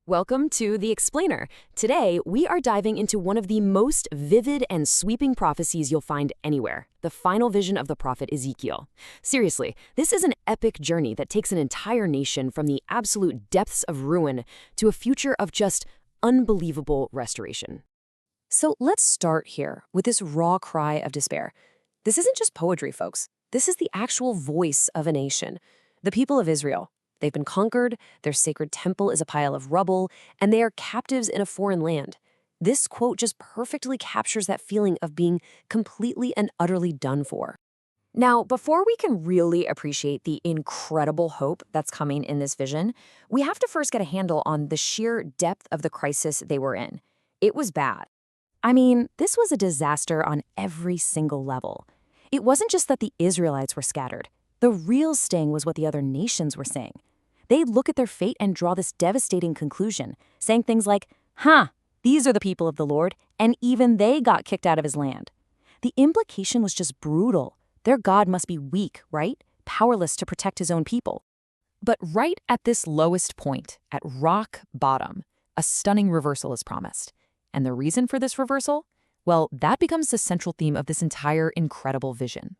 Welcome to The Explainer. Today, we are diving into one of the most vivid and sweeping prophecies you'll find anywhere, the final vision of the prophet Ezekiel. Seriously, this is an epic journey that takes an entire nation from the absolute depths of ruin to a future of just unbelievable restoration. So let's start here with this raw cry of despair. This isn't just poetry, folks. This is the actual voice of a nation, the people of Israel. They've been conquered, their sacred temple is a pile of rubble, and they are captives in a foreign land. This quote just perfectly captures that feeling of being completely and utterly done for. Now, before we can really appreciate the incredible hope that's coming in this vision, we have to first get a handle on the sheer depth of the crisis they were in. It was bad. I mean, this was a disaster on every single level. It wasn't just that the Israelites were scattered. The real sting was what the other nations were saying. They'd look at their fate and draw this devastating conclusion, saying things like, these are the people of the Lord, and even they got kicked out of his land. The implication was just brutal. Their God must be weak, right? Powerless to protect his own people. But right at this lowest point, at rock bottom, a stunning reversal is promised. And the reason for this reversal? Well, that becomes the central theme of this entire incredible vision.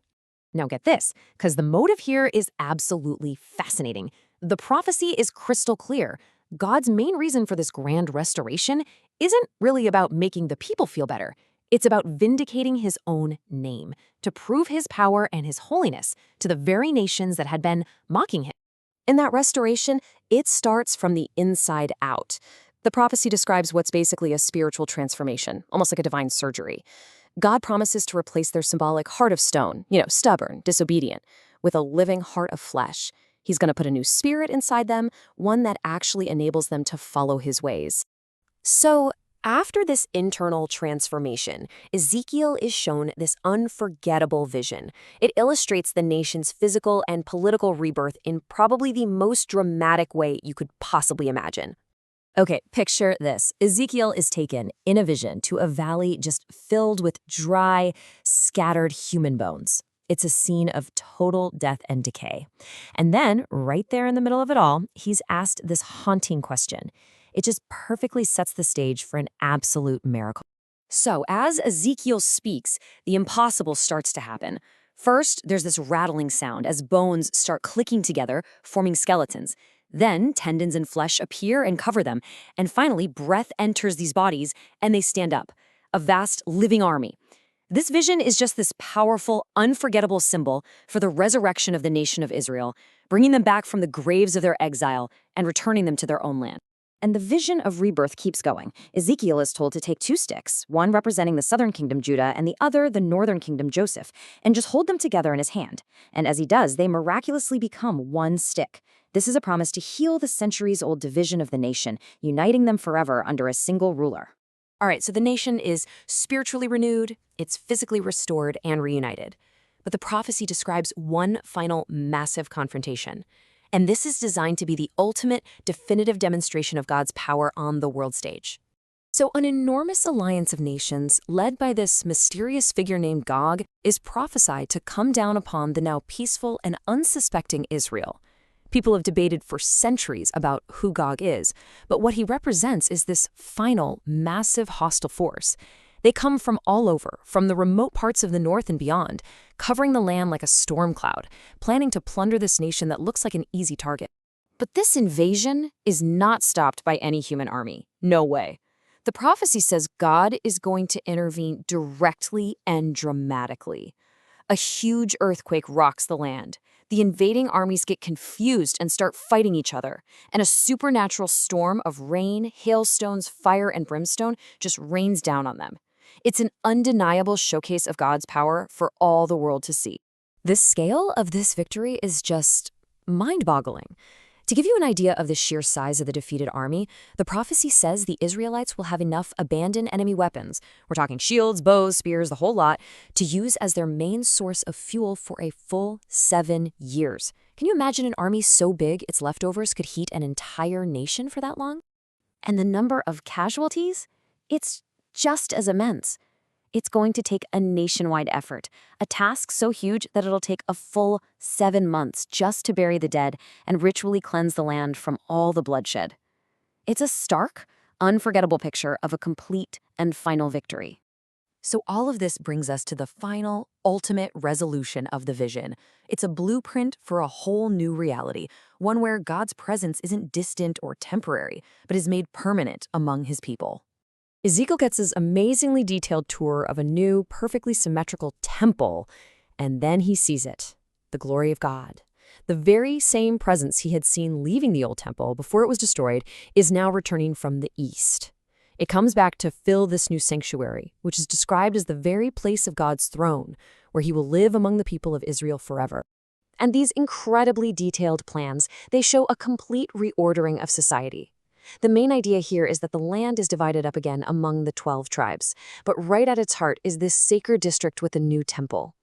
Now get this, because the motive here is absolutely fascinating. The prophecy is crystal clear. God's main reason for this grand restoration isn't really about making the people feel better. It's about vindicating his own name, to prove his power and his holiness to the very nations that had been mocking him. In that restoration, it starts from the inside out. The prophecy describes what's basically a spiritual transformation, almost like a divine surgery. God promises to replace their symbolic heart of stone, stubborn, disobedient, with a living heart of flesh. He's going to put a new spirit inside them, one that actually enables them to follow his ways. So, after this internal transformation, Ezekiel is shown this unforgettable vision. It illustrates the nation's physical and political rebirth in probably the most dramatic way you could possibly imagine. Okay, picture this. Ezekiel is taken in a vision to a valley just filled with dry, scattered human bones. It's a scene of total death and decay. And then, right there in the middle of it all, he's asked this haunting question. It just perfectly sets the stage for an absolute miracle. So, as Ezekiel speaks, the impossible starts to happen. First, there's this rattling sound as bones start clicking together, forming skeletons. Then, tendons and flesh appear and cover them. And finally, breath enters these bodies, and they stand up. A vast living army. This vision is just this powerful, unforgettable symbol for the resurrection of the nation of Israel, bringing them back from the graves of their exile and returning them to their own land. And the vision of rebirth keeps going. Ezekiel is told to take two sticks, one representing the southern kingdom Judah and the other the northern kingdom Joseph, and just hold them together in his hand. And as he does, they miraculously become one stick. This is a promise to heal the centuries-old division of the nation, uniting them forever under a single ruler. All right, so the nation is spiritually renewed, it's physically restored and reunited. But the prophecy describes one final massive confrontation. And this is designed to be the ultimate, definitive demonstration of God's power on the world stage. So an enormous alliance of nations, led by this mysterious figure named Gog, is prophesied to come down upon the now peaceful and unsuspecting Israel. People have debated for centuries about who Gog is, but what he represents is this final, massive hostile force. They come from all over, from the remote parts of the north and beyond, covering the land like a storm cloud, planning to plunder this nation that looks like an easy target. But this invasion is not stopped by any human army. No way. The prophecy says God is going to intervene directly and dramatically. A huge earthquake rocks the land. The invading armies get confused and start fighting each other, and a supernatural storm of rain, hailstones, fire, and brimstone just rains down on them. It's an undeniable showcase of God's power for all the world to see. The scale of this victory is just mind-boggling. To give you an idea of the sheer size of the defeated army, the prophecy says the Israelites will have enough abandoned enemy weapons, we're talking shields, bows, spears, the whole lot, to use as their main source of fuel for a full 7 years. Can you imagine an army so big its leftovers could heat an entire nation for that long? And the number of casualties? It's just as immense. It's going to take a nationwide effort, a task so huge that it'll take a full 7 months just to bury the dead and ritually cleanse the land from all the bloodshed. It's a stark, unforgettable picture of a complete and final victory. So all of this brings us to the final, ultimate resolution of the vision. It's a blueprint for a whole new reality, one where God's presence isn't distant or temporary, but is made permanent among his people. Ezekiel gets his amazingly detailed tour of a new, perfectly symmetrical temple, and then he sees it, the glory of God. The very same presence he had seen leaving the old temple before it was destroyed is now returning from the east. It comes back to fill this new sanctuary, which is described as the very place of God's throne, where he will live among the people of Israel forever. And these incredibly detailed plans, they show a complete reordering of society. The main idea here is that the land is divided up again among the 12 tribes, but right at its heart is this sacred district with a new temple.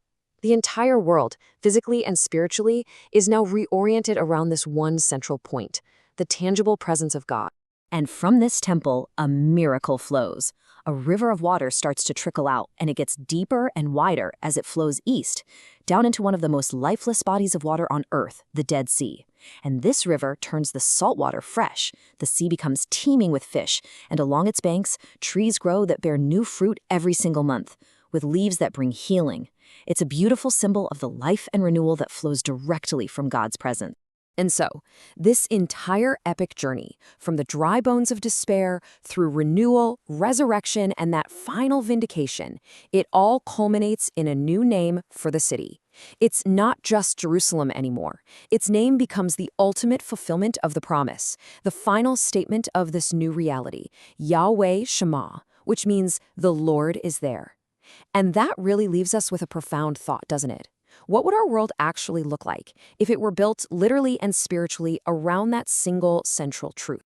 The entire world, physically and spiritually, is now reoriented around this one central point, the tangible presence of God. And from this temple, a miracle flows. A river of water starts to trickle out, and it gets deeper and wider as it flows east, down into one of the most lifeless bodies of water on Earth, the Dead Sea. And this river turns the salt water fresh. The sea becomes teeming with fish, and along its banks, trees grow that bear new fruit every single month, with leaves that bring healing. It's a beautiful symbol of the life and renewal that flows directly from God's presence. And so, this entire epic journey, from the dry bones of despair through renewal, resurrection, and that final vindication, it all culminates in a new name for the city. It's not just Jerusalem anymore. Its name becomes the ultimate fulfillment of the promise, the final statement of this new reality, Yahweh Shema, which means the Lord is there. And that really leaves us with a profound thought, doesn't it? What would our world actually look like if it were built literally and spiritually around that single central truth?